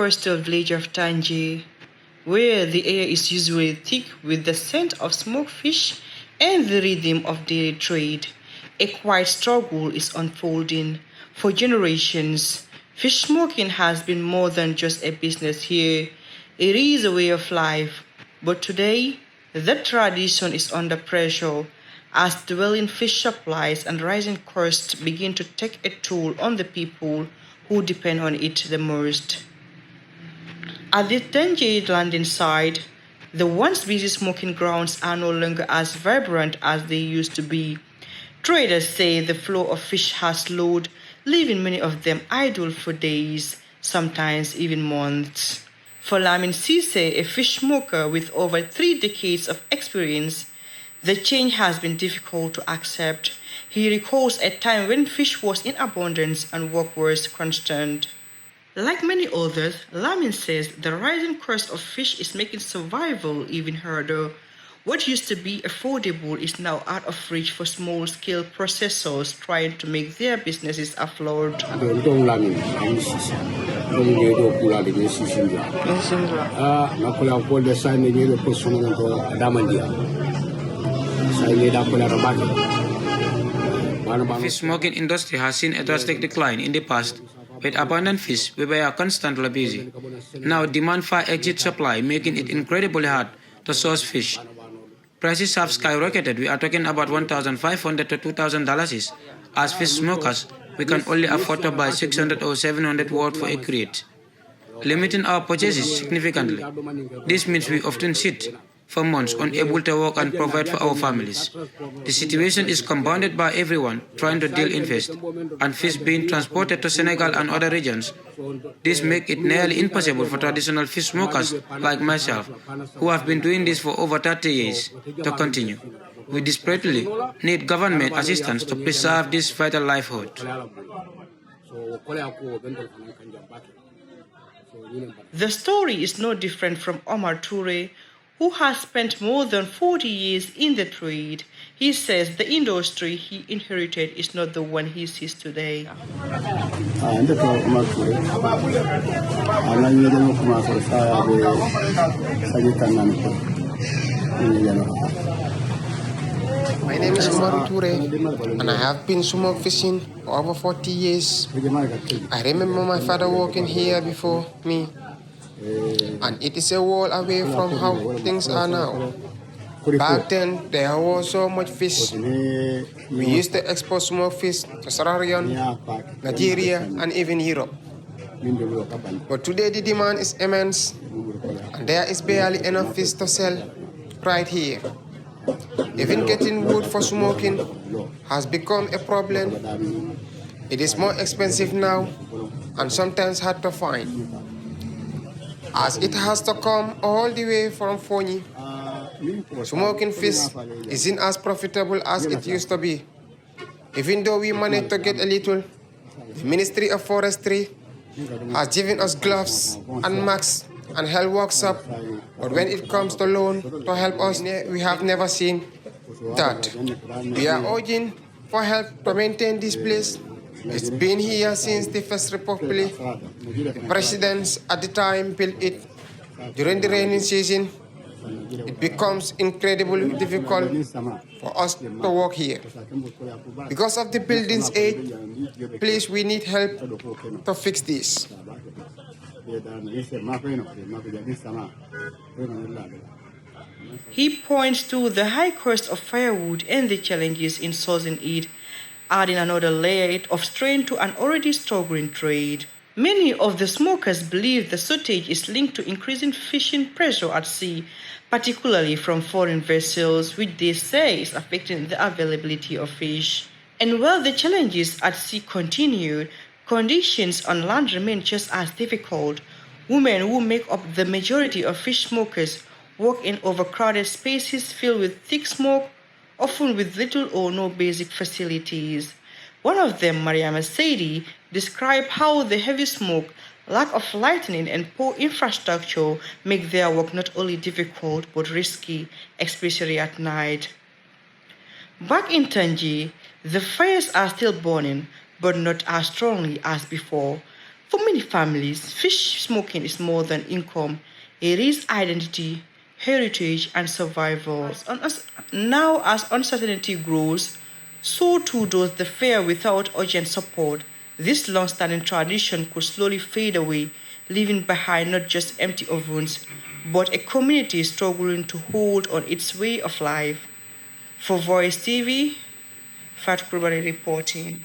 coastal village of Tanji, where the air is usually thick with the scent of smoked fish and the rhythm of daily trade, a quiet struggle is unfolding. For generations, fish smoking has been more than just a business here, it is a way of life. But today, that tradition is under pressure as dwelling fish supplies and rising costs begin to take a toll on the people who depend on it the most. At the Tangier landing site, the once busy smoking grounds are no longer as vibrant as they used to be. Traders say the flow of fish has slowed, leaving many of them idle for days, sometimes even months. For Lamin Cisse, a fish smoker with over 3 decades of experience, the change has been difficult to accept. He recalls a time when fish was in abundance and work was constant. Like many others, Lamin says the rising cost of fish is making survival even harder. What used to be affordable is now out of reach for small-scale processors trying to make their businesses afloat. Fish smoking industry has seen a drastic decline in the past. With abundant fish, we were constantly busy. Now demand far exceeds supply, making it incredibly hard to source fish. Prices have skyrocketed. We are talking about $1,500 to $2,000. As fish smokers, we can only afford to buy 600 or 700 worth for a crate, limiting our purchases significantly. This means we often sit for months unable to work and provide for our families. The situation is compounded by everyone trying to deal in fish and fish being transported to Senegal and other regions. This makes it nearly impossible for traditional fish smokers like myself, who have been doing this for over 30 years, to continue. We desperately need government assistance to preserve this vital livelihood. The story is no different from Omar Toure, who has spent more than 40 years in the trade. He says the industry he inherited is not the one he sees today. My name is Omar Toure, and I have been smoke fishing for over 40 years. I remember my father working here before me, and it is a world away from how things are now. Back then, there was so much fish. We used to export small fish to Sierra Leone, Nigeria, and even Europe. But today the demand is immense, and there is barely enough fish to sell right here. Even getting wood for smoking has become a problem. It is more expensive now and sometimes hard to find, as it has to come all the way from Fonyi. Smoking fish isn't as profitable as it used to be. Even though we managed to get a little, the Ministry of Forestry has given us gloves and masks and health workshop, but when it comes to loan to help us, we have never seen that. We are urging for help to maintain this place. It's been here since the First Republic. The presidents at the time built it. During the rainy season, it becomes incredibly difficult for us to work here. Because of the building's age, please, we need help to fix this. He points to the high cost of firewood and the challenges in sourcing it, adding another layer of strain to an already struggling trade. Many of the smokers believe the shortage is linked to increasing fishing pressure at sea, particularly from foreign vessels, which they say is affecting the availability of fish. And while the challenges at sea continue, conditions on land remain just as difficult. Women, who make up the majority of fish smokers, work in overcrowded spaces filled with thick smoke, often with little or no basic facilities. One of them, Mariama Saidi, described how the heavy smoke, lack of lighting, and poor infrastructure make their work not only difficult but risky, especially at night. Back in Tanji, the fires are still burning, but not as strongly as before. For many families, fish smoking is more than income. It is identity, heritage, and survival. Now, as uncertainty grows, so too does the fear without urgent support. This long-standing tradition could slowly fade away, leaving behind not just empty ovens, but a community struggling to hold on its way of life. For Voice TV, Fat Kurubari reporting.